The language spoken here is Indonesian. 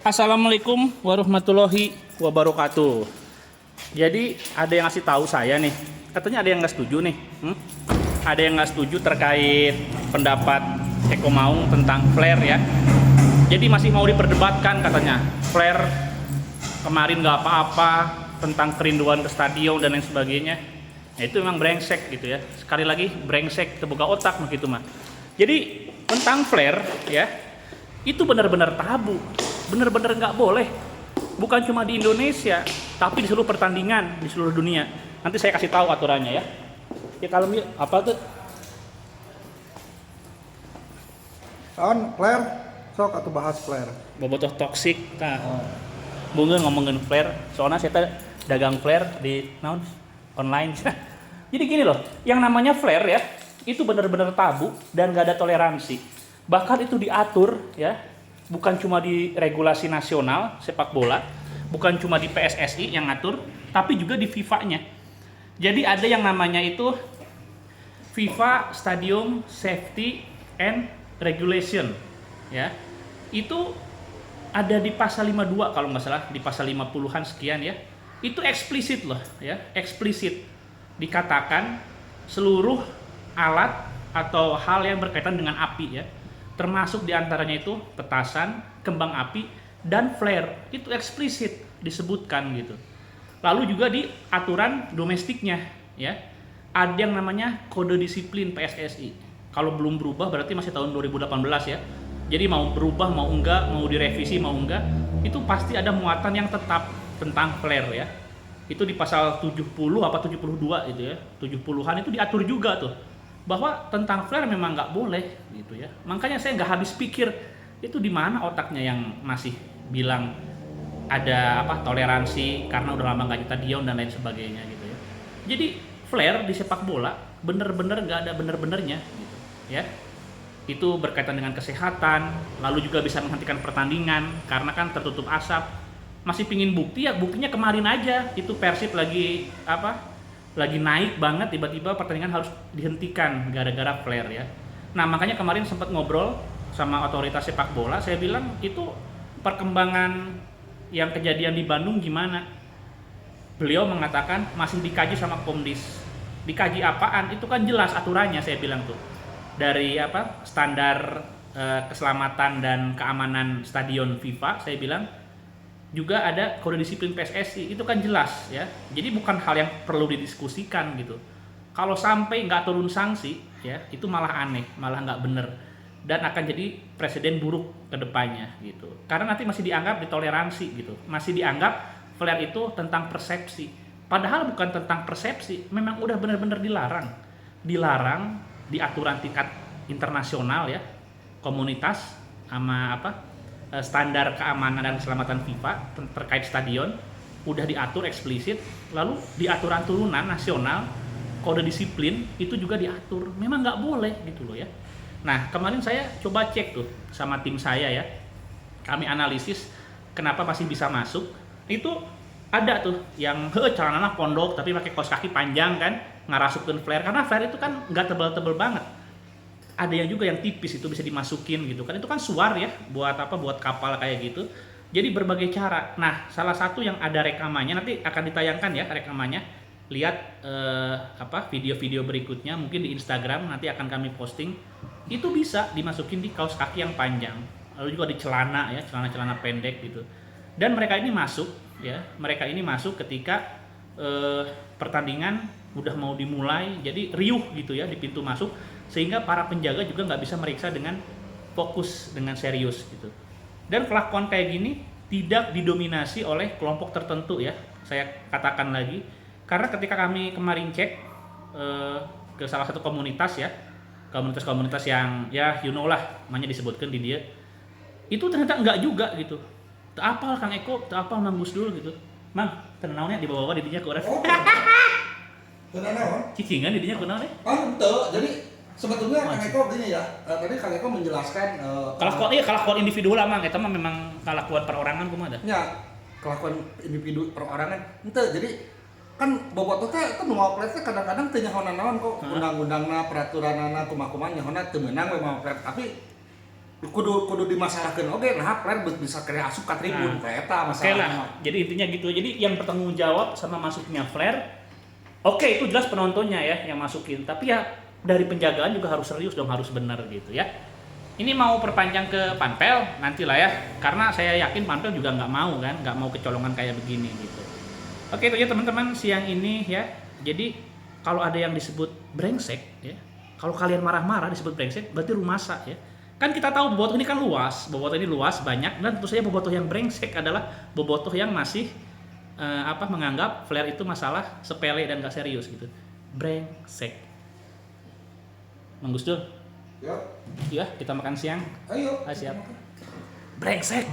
Assalamualaikum warahmatullahi wabarakatuh. Jadi ada yang ngasih tahu saya nih, katanya ada yang nggak setuju nih. Ada yang nggak setuju terkait pendapat Eko Maung tentang flare ya. Jadi masih mau diperdebatkan katanya. Flare kemarin nggak apa-apa, tentang kerinduan ke stadion dan lain sebagainya. Ya, itu memang brengsek gitu ya. Sekali lagi brengsek, terbuka otak begitu mah. Jadi tentang flare ya, itu benar-benar tabu, benar-benar nggak boleh. Bukan cuma di Indonesia, tapi di seluruh pertandingan di seluruh dunia. Nanti saya kasih tahu aturannya ya. Ya kalau apa tuh? Flare, sok atau bahas flare. Bobotoh toksik. Nah, bunga ngomongin flare. Soalnya saya dagang flare di online. Jadi gini loh, yang namanya flare ya, itu benar-benar tabu dan gak ada toleransi. Bahkan itu diatur ya, bukan cuma di regulasi nasional sepak bola, bukan cuma di PSSI yang ngatur, tapi juga di FIFA-nya. Jadi ada yang namanya itu FIFA Stadium Safety and Regulation ya. Itu ada di pasal 52 kalau nggak salah, di pasal 50-an sekian ya. Itu eksplisit loh ya, eksplisit dikatakan seluruh alat atau hal yang berkaitan dengan api ya, termasuk diantaranya itu petasan, kembang api, dan flare. Itu eksplisit disebutkan gitu. Lalu juga di aturan domestiknya ya, ada yang namanya kode disiplin PSSI. Kalau belum berubah berarti masih tahun 2018 ya. Jadi mau berubah mau enggak, mau direvisi mau enggak, itu pasti ada muatan yang tetap tentang flare ya. Itu di pasal 70 apa 72 itu ya, 70-an itu diatur juga tuh bahwa tentang flare memang nggak boleh gitu ya. Makanya saya nggak habis pikir itu di mana otaknya yang masih bilang ada apa toleransi karena udah lama nggak stadion dan lain sebagainya gitu ya. Jadi flare di sepak bola bener-bener nggak ada bener-benernya gitu ya. Itu berkaitan dengan kesehatan, lalu juga bisa menghentikan pertandingan karena kan tertutup asap. Masih pingin bukti ya, buktinya kemarin aja itu Persib lagi lagi naik banget, tiba-tiba pertandingan harus dihentikan gara-gara flare ya. Nah makanya kemarin sempat ngobrol sama otoritas sepak bola, saya bilang itu perkembangan yang kejadian di Bandung gimana. Beliau mengatakan masih dikaji sama Komdis. Dikaji apaan? Itu kan jelas aturannya, saya bilang tuh dari standar keselamatan dan keamanan stadion FIFA, saya bilang juga ada kode disiplin PSSI, itu kan jelas ya. Jadi bukan hal yang perlu didiskusikan gitu. Kalau sampai nggak turun sanksi ya, itu malah aneh, malah nggak bener dan akan jadi presiden buruk ke depannya gitu. Karena nanti masih dianggap ditoleransi gitu, masih dianggap flare itu tentang persepsi. Padahal bukan tentang persepsi, memang udah benar-benar dilarang di aturan tingkat internasional ya, komunitas sama standar keamanan dan keselamatan FIFA terkait stadion udah diatur eksplisit. Lalu di aturan turunan nasional kode disiplin itu juga diatur, memang nggak boleh gitu loh ya. Nah kemarin saya coba cek tuh sama tim saya ya, kami analisis kenapa masih bisa masuk. Itu ada tuh yang celananya pondok tapi pakai kaos kaki panjang kan, ngarasupkeun flare karena flare itu kan nggak tebal-tebal banget. Ada yang juga yang tipis itu bisa dimasukin gitu kan, itu kan suar ya buat buat kapal kayak gitu. Jadi berbagai cara. Nah salah satu yang ada rekamannya nanti akan ditayangkan ya rekamannya, lihat video-video berikutnya mungkin di Instagram nanti akan kami posting. Itu bisa dimasukin di kaos kaki yang panjang, lalu juga di celana ya, celana pendek gitu. Dan mereka ini masuk ketika pertandingan udah mau dimulai, jadi riuh gitu ya di pintu masuk, sehingga para penjaga juga nggak bisa meriksa dengan fokus, dengan serius gitu. Dan kelakuan kayak gini tidak didominasi oleh kelompok tertentu ya, saya katakan lagi, karena ketika kami kemarin cek ke salah satu komunitas ya, komunitas yang ya you know lah namanya disebutkan di dia, itu ternyata enggak juga gitu. Tak apal Kang Eko, tak apal Mang Gus Dul gitu. Mang, tenangnya di bawah didinya ke urang. Tenang. Cicingan didinya ke naon? Ente, jadi sebetulnya Kang Eko begini ya, tadi Kang Eko menjelaskan kelakuan individu lah Mang, eta mah memang kelakuan perorangan kumaha dah. ya, kelakuan individu perorangan. Ente, jadi kan bobotoh teh itu mau flare kadang-kadang teu nyahonan naon kok undang-undangna peraturanana kumaha-kumaha nyahonan teu meunang we mau flare, tapi kudu dimasalahkeun oge nah flare bisa kena asup ka tribun kayak eta Oke lah, masalahnya. jadi intinya gitu. Jadi yang bertanggung jawab sama masuknya flare, oke itu jelas penontonnya ya yang masukin. Tapi ya dari penjagaan juga harus serius dong, harus benar gitu ya. Ini mau perpanjang ke panpel nantilah ya, karena saya yakin panpel juga nggak mau kan, nggak mau kecolongan kayak begini gitu. Oke itu ya teman-teman siang ini ya. Jadi kalau ada yang disebut brengsek ya, kalau kalian marah-marah disebut brengsek, berarti lu masak ya. Kan kita tahu bobotoh ini kan luas, bobotoh ini luas banyak, dan tentu saja bobotoh yang brengsek adalah bobotoh yang masih menganggap flare itu masalah sepele dan gak serius gitu. Brengsek. Mang Gus Dur, Ya, ya kita makan siang. ayo. Siap. Brengsek.